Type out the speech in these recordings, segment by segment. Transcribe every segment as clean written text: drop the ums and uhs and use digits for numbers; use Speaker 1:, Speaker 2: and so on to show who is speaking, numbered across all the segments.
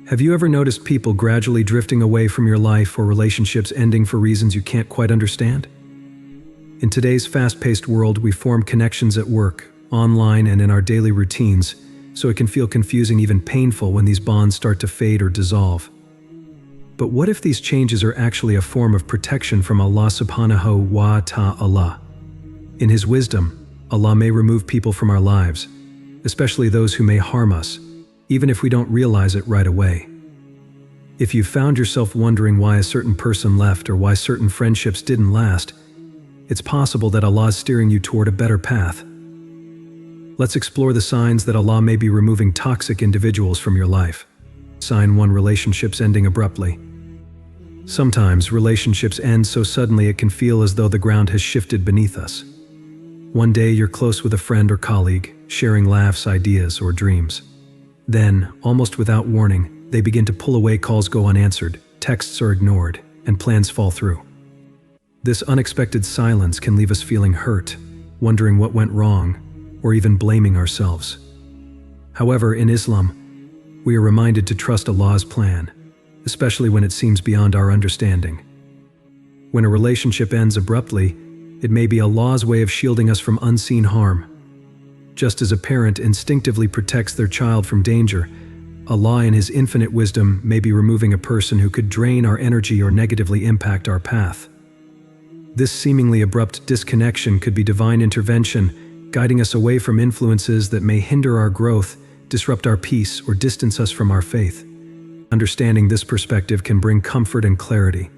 Speaker 1: Have you ever noticed people gradually drifting away from your life or relationships ending for reasons you can't quite understand? In today's fast-paced world, we form connections at work, online, and in our daily routines, so it can feel confusing, even painful, when these bonds start to fade or dissolve. But what if these changes are actually a form of protection from Allah subhanahu wa ta'ala? In His wisdom, Allah may remove people from our lives, especially those who may harm us, even if we don't realize it right away. If you found yourself wondering why a certain person left or why certain friendships didn't last, it's possible that Allah is steering you toward a better path. Let's explore the signs that Allah may be removing toxic individuals from your life. Sign 1: relationships ending abruptly. Sometimes relationships end so suddenly it can feel as though the ground has shifted beneath us. One day you're close with a friend or colleague, sharing laughs, ideas, or dreams. Then, almost without warning, they begin to pull away, calls go unanswered, texts are ignored, and plans fall through. This unexpected silence can leave us feeling hurt, wondering what went wrong, or even blaming ourselves. However, in Islam, we are reminded to trust Allah's plan, especially when it seems beyond our understanding. When a relationship ends abruptly, it may be Allah's way of shielding us from unseen harm. Just as a parent instinctively protects their child from danger, Allah in His infinite wisdom may be removing a person who could drain our energy or negatively impact our path. This seemingly abrupt disconnection could be divine intervention, guiding us away from influences that may hinder our growth, disrupt our peace, or distance us from our faith. Understanding this perspective can bring comfort and clarity.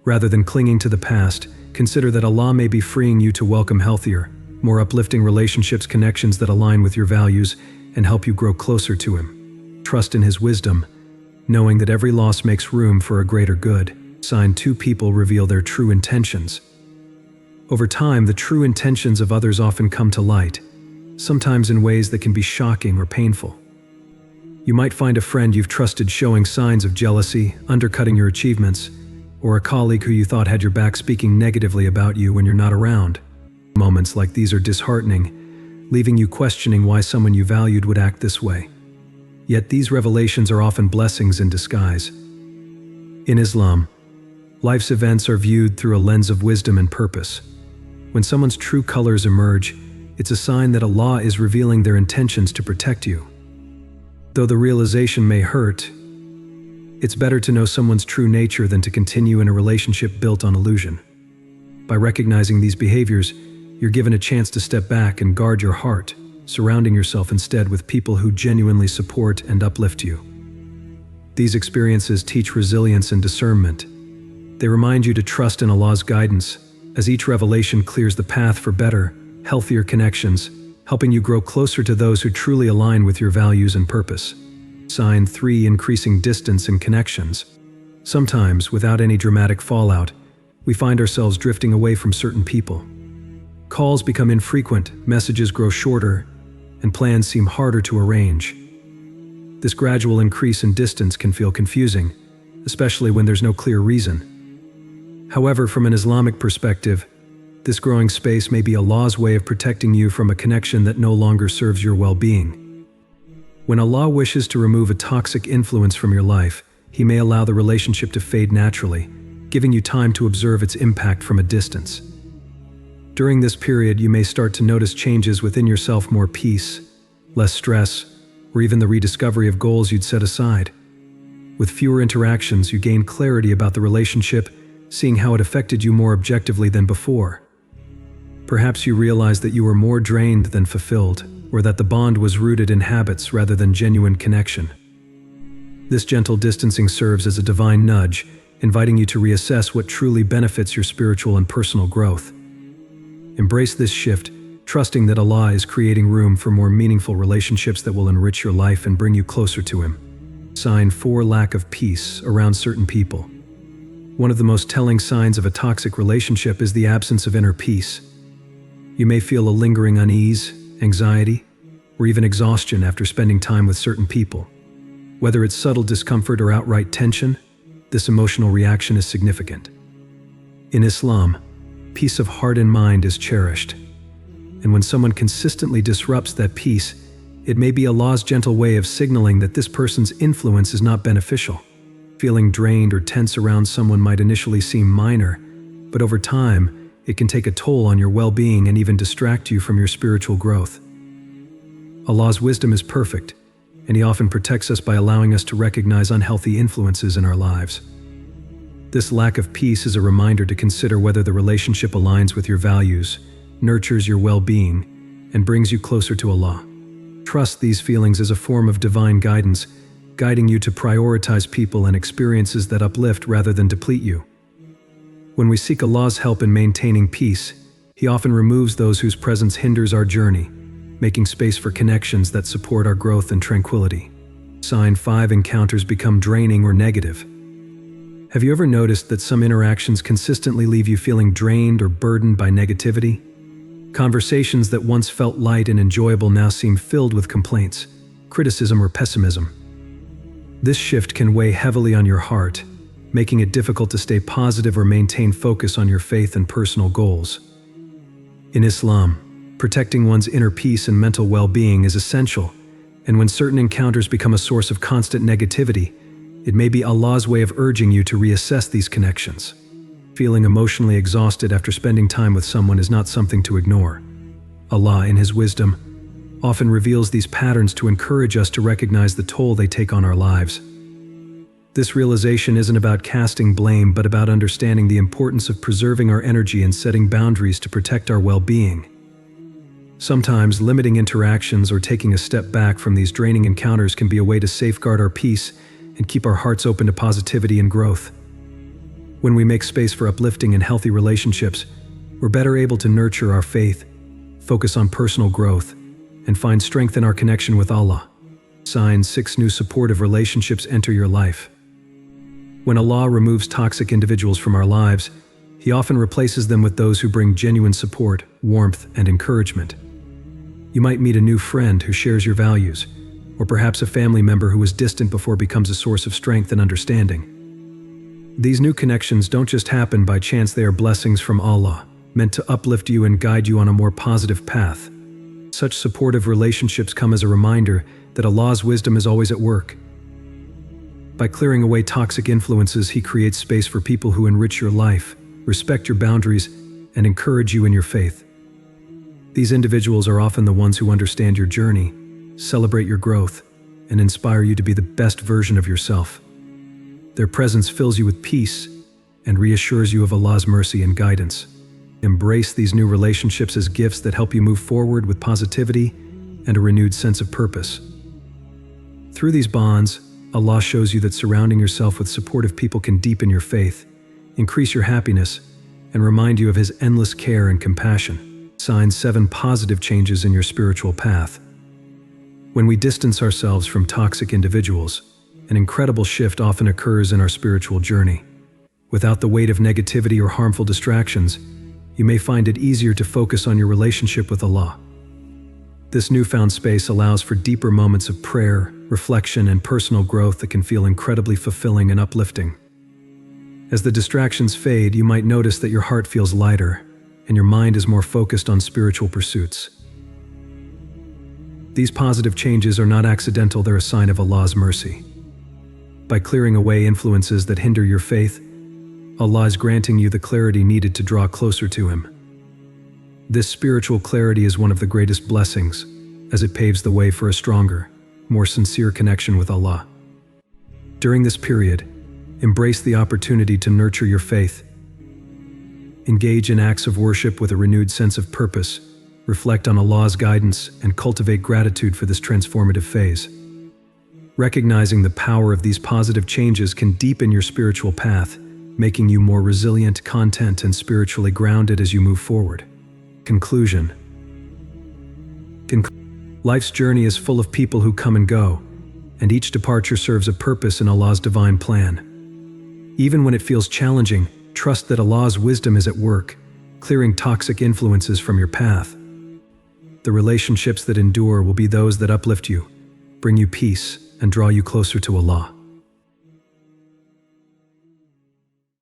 Speaker 1: Rather than clinging to the past, consider that Allah may be freeing you to welcome healthier, more uplifting relationships, connections that align with your values and help you grow closer to Him. Trust in His wisdom, knowing that every loss makes room for a greater good. Sign 2: people reveal their true intentions. Over time, the true intentions of others often come to light, sometimes in ways that can be shocking or painful. You might find a friend you've trusted showing signs of jealousy, undercutting your achievements, or a colleague who you thought had your back speaking negatively about you when you're not around. Moments like these are disheartening, leaving you questioning why someone you valued would act this way. Yet these revelations are often blessings in disguise. In Islam, life's events are viewed through a lens of wisdom and purpose. When someone's true colors emerge, it's a sign that Allah is revealing their intentions to protect you. Though the realization may hurt, it's better to know someone's true nature than to continue in a relationship built on illusion. By recognizing these behaviors, you're given a chance to step back and guard your heart, surrounding yourself instead with people who genuinely support and uplift you. These experiences teach resilience and discernment. They remind you to trust in Allah's guidance, as each revelation clears the path for better, healthier connections, helping you grow closer to those who truly align with your values and purpose. Sign 3: increasing distance in connections. Sometimes, without any dramatic fallout, we find ourselves drifting away from certain people. Calls become infrequent, messages grow shorter, and plans seem harder to arrange. This gradual increase in distance can feel confusing, especially when there's no clear reason. However, from an Islamic perspective, this growing space may be Allah's way of protecting you from a connection that no longer serves your well-being. When Allah wishes to remove a toxic influence from your life, He may allow the relationship to fade naturally, giving you time to observe its impact from a distance. During this period, you may start to notice changes within yourself: more peace, less stress, or even the rediscovery of goals you'd set aside. With fewer interactions, you gain clarity about the relationship, seeing how it affected you more objectively than before. Perhaps you realize that you were more drained than fulfilled, or that the bond was rooted in habits rather than genuine connection. This gentle distancing serves as a divine nudge, inviting you to reassess what truly benefits your spiritual and personal growth. Embrace this shift, trusting that Allah is creating room for more meaningful relationships that will enrich your life and bring you closer to Him. Sign 4: lack of peace around certain people. One of the most telling signs of a toxic relationship is the absence of inner peace. You may feel a lingering unease, anxiety, or even exhaustion after spending time with certain people. Whether it's subtle discomfort or outright tension, this emotional reaction is significant. In Islam, peace of heart and mind is cherished. And when someone consistently disrupts that peace, It may be Allah's gentle way of signaling that this person's influence is not beneficial. Feeling drained or tense around someone might initially seem minor, but over time, it can take a toll on your well-being and even distract you from your spiritual growth. Allah's wisdom is perfect, and He often protects us by allowing us to recognize unhealthy influences in our lives. This lack of peace is a reminder to consider whether the relationship aligns with your values, nurtures your well-being, and brings you closer to Allah. Trust these feelings as a form of divine guidance, guiding you to prioritize people and experiences that uplift rather than deplete you. When we seek Allah's help in maintaining peace, He often removes those whose presence hinders our journey, making space for connections that support our growth and tranquility. Sign 5: encounters become draining or negative. Have you ever noticed that some interactions consistently leave you feeling drained or burdened by negativity? Conversations that once felt light and enjoyable now seem filled with complaints, criticism, or pessimism. This shift can weigh heavily on your heart, making it difficult to stay positive or maintain focus on your faith and personal goals. In Islam, protecting one's inner peace and mental well-being is essential, and when certain encounters become a source of constant negativity, it may be Allah's way of urging you to reassess these connections. Feeling emotionally exhausted after spending time with someone is not something to ignore. Allah, in His wisdom, often reveals these patterns to encourage us to recognize the toll they take on our lives. This realization isn't about casting blame, but about understanding the importance of preserving our energy and setting boundaries to protect our well-being. Sometimes, limiting interactions or taking a step back from these draining encounters can be a way to safeguard our peace and keep our hearts open to positivity and growth. When we make space for uplifting and healthy relationships, we're better able to nurture our faith, focus on personal growth, and find strength in our connection with Allah. Sign 6: new supportive relationships enter your life. When Allah removes toxic individuals from our lives, He often replaces them with those who bring genuine support, warmth, and encouragement. You might meet a new friend who shares your values, or perhaps a family member who was distant before becomes a source of strength and understanding. These new connections don't just happen by chance, they are blessings from Allah, meant to uplift you and guide you on a more positive path. Such supportive relationships come as a reminder that Allah's wisdom is always at work. By clearing away toxic influences, He creates space for people who enrich your life, respect your boundaries, and encourage you in your faith. These individuals are often the ones who understand your journey, celebrate your growth, and inspire you to be the best version of yourself. Their presence fills you with peace and reassures you of Allah's mercy and guidance. Embrace these new relationships as gifts that help you move forward with positivity and a renewed sense of purpose. Through these bonds, Allah shows you that surrounding yourself with supportive people can deepen your faith, increase your happiness, and remind you of His endless care and compassion. Sign 7: positive changes in your spiritual path. When we distance ourselves from toxic individuals, an incredible shift often occurs in our spiritual journey. Without the weight of negativity or harmful distractions, you may find it easier to focus on your relationship with Allah. This newfound space allows for deeper moments of prayer, reflection, and personal growth that can feel incredibly fulfilling and uplifting. As the distractions fade, you might notice that your heart feels lighter and your mind is more focused on spiritual pursuits. These positive changes are not accidental, they're a sign of Allah's mercy. By clearing away influences that hinder your faith, Allah is granting you the clarity needed to draw closer to Him. This spiritual clarity is one of the greatest blessings, as it paves the way for a stronger, more sincere connection with Allah. During this period, embrace the opportunity to nurture your faith. Engage in acts of worship with a renewed sense of purpose, reflect on Allah's guidance, and cultivate gratitude for this transformative phase. Recognizing the power of these positive changes can deepen your spiritual path, making you more resilient, content, and spiritually grounded as you move forward. Conclusion. Life's journey is full of people who come and go, and each departure serves a purpose in Allah's divine plan. Even when it feels challenging, trust that Allah's wisdom is at work, clearing toxic influences from your path. The relationships that endure will be those that uplift you, bring you peace, and draw you closer to Allah.